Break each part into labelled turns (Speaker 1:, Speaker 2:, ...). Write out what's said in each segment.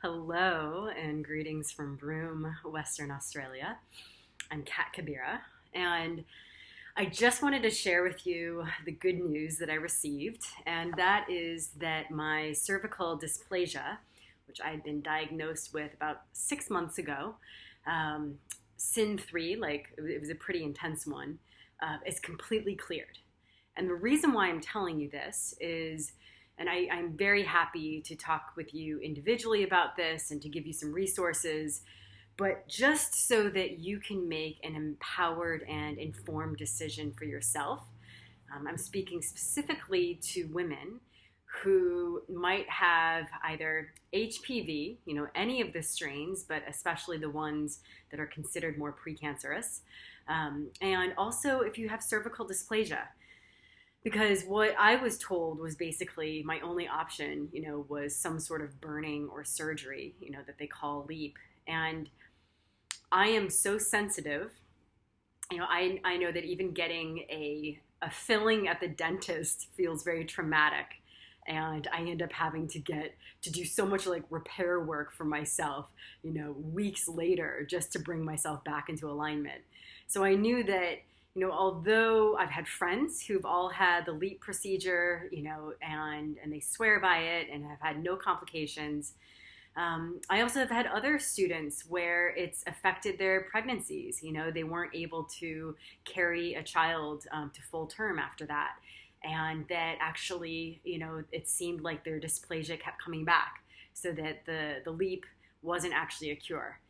Speaker 1: Hello and greetings from Broome, Western Australia. I'm Kat Kabira, and I just wanted to share with you the good news that I received, and that is that my cervical dysplasia, which I had been diagnosed with about 6 months ago, SIN 3, like it was a pretty intense one, is completely cleared. And the reason why I'm telling you this is and I'm very happy to talk with you individually about this and to give you some resources, but just so that you can make an empowered and informed decision for yourself. I'm speaking specifically to women who might have either HPV, any of the strains, but especially the ones that are considered more precancerous, and also if you have cervical dysplasia. Because what I was told was basically my only option, was some sort of burning or surgery, that they call LEEP. And I am so sensitive. I know that even getting a filling at the dentist feels very traumatic. And I end up having to do so much like repair work for myself, weeks later just to bring myself back into alignment. So I knew that although I've had friends who've all had the LEEP procedure, and they swear by it and have had no complications, I also have had other students where it's affected their pregnancies. They weren't able to carry a child to full term after that. And that actually, it seemed like their dysplasia kept coming back, so that the LEEP wasn't actually a cure.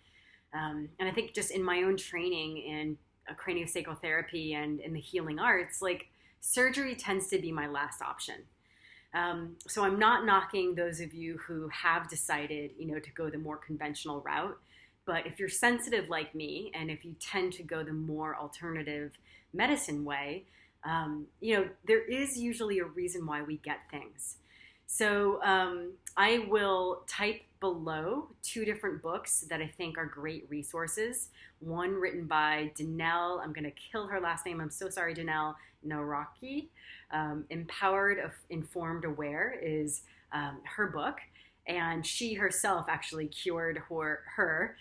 Speaker 1: And I think just in my own training in craniosacral therapy and in the healing arts, like surgery tends to be my last option. So I'm not knocking those of you who have decided, to go the more conventional route. But if you're sensitive like me, and if you tend to go the more alternative medicine way, there is usually a reason why we get things. So I will type below two different books that I think are great resources. One written by Dennell, I'm going to kill her last name, I'm so sorry, Dennell Nawrocki. Empowered, Informed, Aware is her book. And she herself actually cured her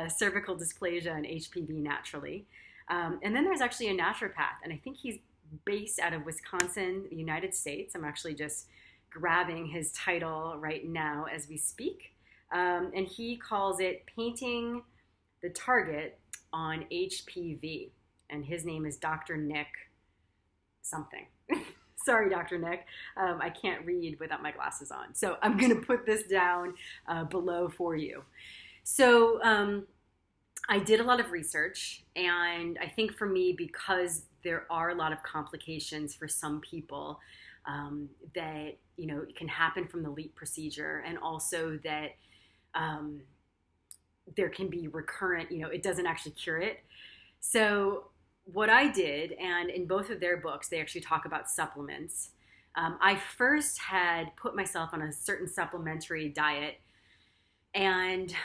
Speaker 1: cervical dysplasia and HPV naturally. And then there's actually a naturopath, and I think he's based out of Wisconsin, the United States. I'm actually just grabbing his title right now as we speak. And he calls it Painting the Target on HPV. And his name is Dr. Nick something. Sorry, Dr. Nick. I can't read without my glasses on. So I'm going to put this down below for you. So I did a lot of research. And I think for me, because there are a lot of complications for some people, that it can happen from the LEEP procedure, and also that there can be recurrent, it doesn't actually cure it. So what I did, and in both of their books they actually talk about supplements. I first had put myself on a certain supplementary diet, and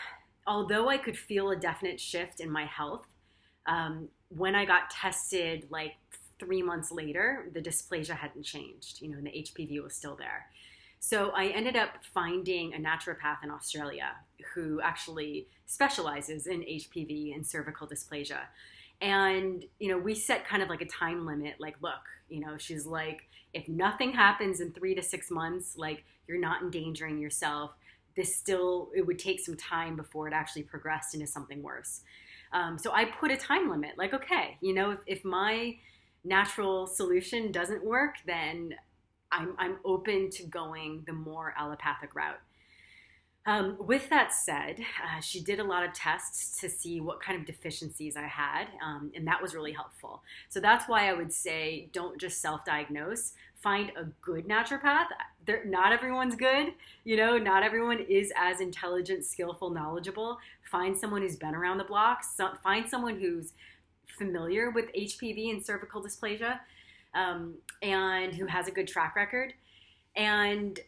Speaker 1: although I could feel a definite shift in my health, when I got tested like 3 months later, the dysplasia hadn't changed, and the HPV was still there. So I ended up finding a naturopath in Australia who actually specializes in HPV and cervical dysplasia. And, we set kind of like a time limit, like, look, she's like, if nothing happens in 3 to 6 months, like, you're not endangering yourself. It would take some time before it actually progressed into something worse. So I put a time limit, like, okay, if my natural solution doesn't work, then I'm open to going the more allopathic route. With that said, she did a lot of tests to see what kind of deficiencies I had, and that was really helpful. So that's why I would say don't just self-diagnose. Find a good naturopath. Not everyone's good. Not everyone is as intelligent, skillful, knowledgeable. Find someone who's been around the block. Find someone who's familiar with HPV and cervical dysplasia, and who has a good track record. And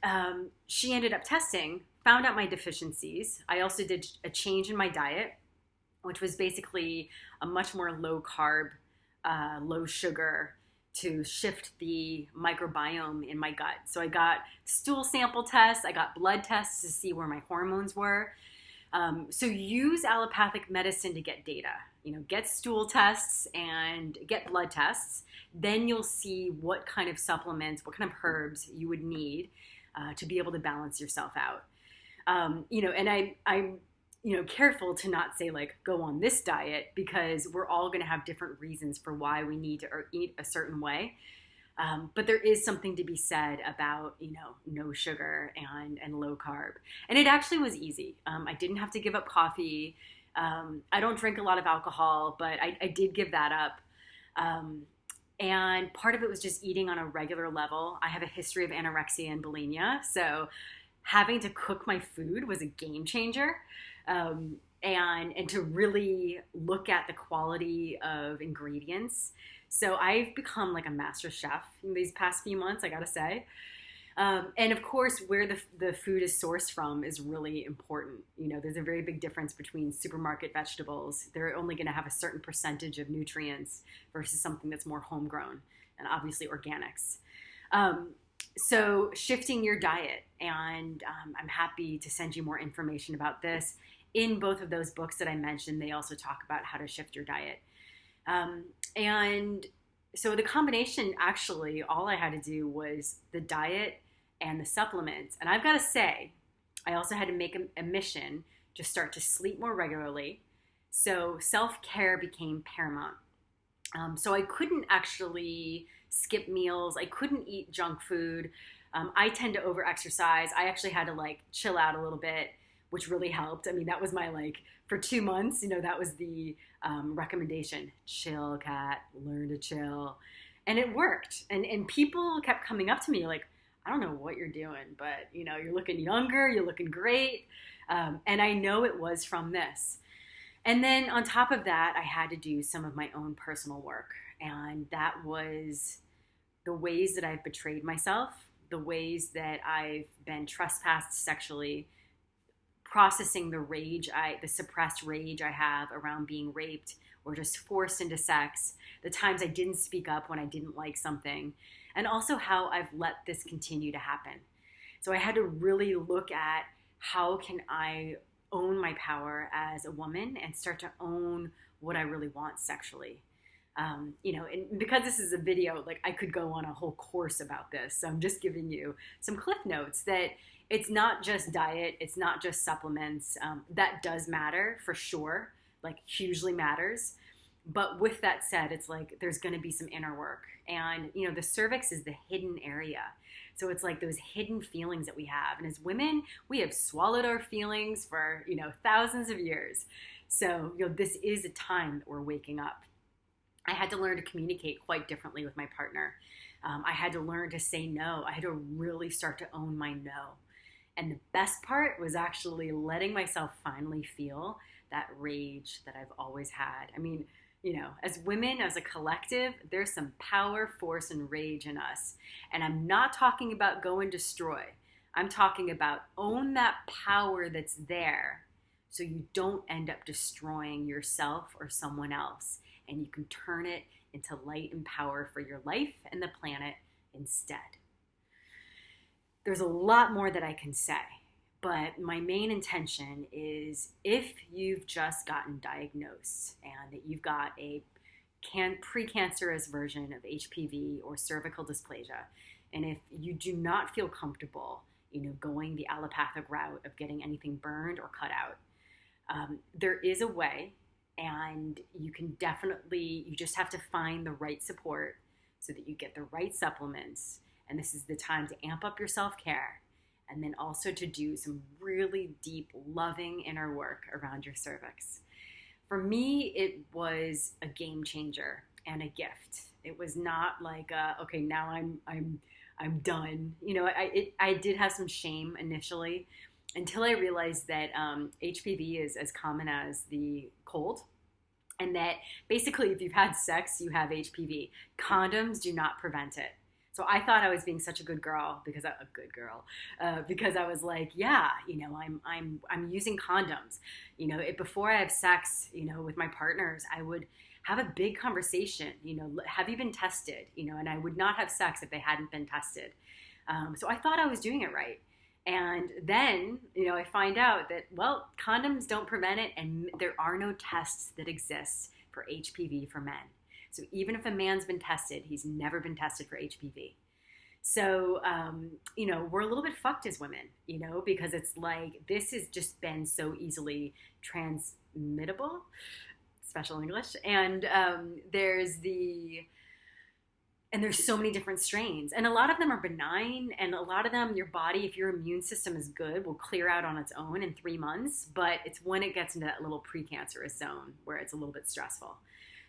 Speaker 1: she ended up testing, found out my deficiencies. I also did a change in my diet, which was basically a much more low carb, low sugar, to shift the microbiome in my gut. So I got stool sample tests, I got blood tests to see where my hormones were. So use allopathic medicine to get data. Get stool tests and get blood tests. Then you'll see what kind of supplements, what kind of herbs you would need to be able to balance yourself out. And I'm careful to not say like, go on this diet, because we're all going to have different reasons for why we need to eat a certain way. But there is something to be said about, no sugar and low carb. And it actually was easy. I didn't have to give up coffee. I don't drink a lot of alcohol, but I did give that up. And part of it was just eating on a regular level. I have a history of anorexia and bulimia, so having to cook my food was a game changer. And to really look at the quality of ingredients. So I've become like a master chef in these past few months, I gotta say. And of course, where the food is sourced from is really important. There's a very big difference between supermarket vegetables. They're only going to have a certain percentage of nutrients versus something that's more homegrown, and obviously organics. So shifting your diet, and I'm happy to send you more information about this. In both of those books that I mentioned, they also talk about how to shift your diet. And so the combination, actually, all I had to do was the diet and the supplements. And I've got to say, I also had to make a mission to start to sleep more regularly. So self-care became paramount. So I couldn't actually skip meals. I couldn't eat junk food. I tend to over-exercise. I actually had to like chill out a little bit, which really helped. I mean, that was my for 2 months, that was the recommendation. Chill, Kat, learn to chill. And it worked. And people kept coming up to me like, I don't know what you're doing, but you're looking younger, you're looking great. And I know it was from this. And then on top of that, I had to do some of my own personal work. And that was the ways that I've betrayed myself, the ways that I've been trespassed sexually, processing the suppressed rage I have around being raped or just forced into sex, the times I didn't speak up when I didn't like something, and also how I've let this continue to happen. So I had to really look at how can I own my power as a woman and start to own what I really want sexually. And because this is a video, like I could go on a whole course about this. So I'm just giving you some cliff notes that it's not just diet. It's not just supplements. That does matter for sure, like hugely matters. But with that said, it's like there's going to be some inner work. And, the cervix is the hidden area. So it's like those hidden feelings that we have. And as women, we have swallowed our feelings for, thousands of years. So, this is a time that we're waking up. I had to learn to communicate quite differently with my partner. I had to learn to say no. I had to really start to own my no. And the best part was actually letting myself finally feel that rage that I've always had. I mean, as women, as a collective, there's some power, force, and rage in us. And I'm not talking about go and destroy. I'm talking about own that power that's there so you don't end up destroying yourself or someone else. And you can turn it into light and power for your life and the planet instead. There's a lot more that I can say, but my main intention is if you've just gotten diagnosed and that you've got a precancerous version of HPV or cervical dysplasia, and if you do not feel comfortable, going the allopathic route of getting anything burned or cut out, there is a way. And you just have to find the right support so that you get the right supplements. And this is the time to amp up your self-care and then also to do some really deep, loving inner work around your cervix. For me, it was a game changer and a gift. It was not like, okay, now I'm done. I did have some shame initially, until I realized that HPV is as common as the cold, and that basically if you've had sex, you have HPV. Condoms do not prevent it. So I thought I was being such a good girl because I was like, yeah, I'm using condoms. Before I have sex, with my partners, I would have a big conversation. Have you been tested? And I would not have sex if they hadn't been tested. So I thought I was doing it right. And then, I find out that, well, condoms don't prevent it, and there are no tests that exist for HPV for men. So even if a man's been tested, he's never been tested for HPV. So, we're a little bit fucked as women, because it's like, this has just been so easily transmittable, special English. And there's so many different strains, and a lot of them are benign, and a lot of them, your body, if your immune system is good, will clear out on its own in 3 months. But it's when it gets into that little precancerous zone where it's a little bit stressful.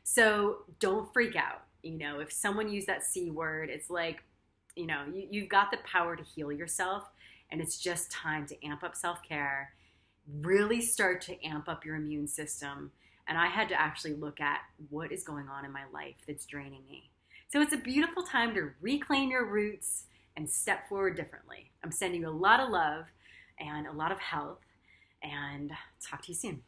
Speaker 1: So don't freak out. If someone used that C word, it's like, you've got the power to heal yourself, and it's just time to amp up self-care, really start to amp up your immune system. And I had to actually look at what is going on in my life that's draining me. So it's a beautiful time to reclaim your roots and step forward differently. I'm sending you a lot of love and a lot of health, and talk to you soon.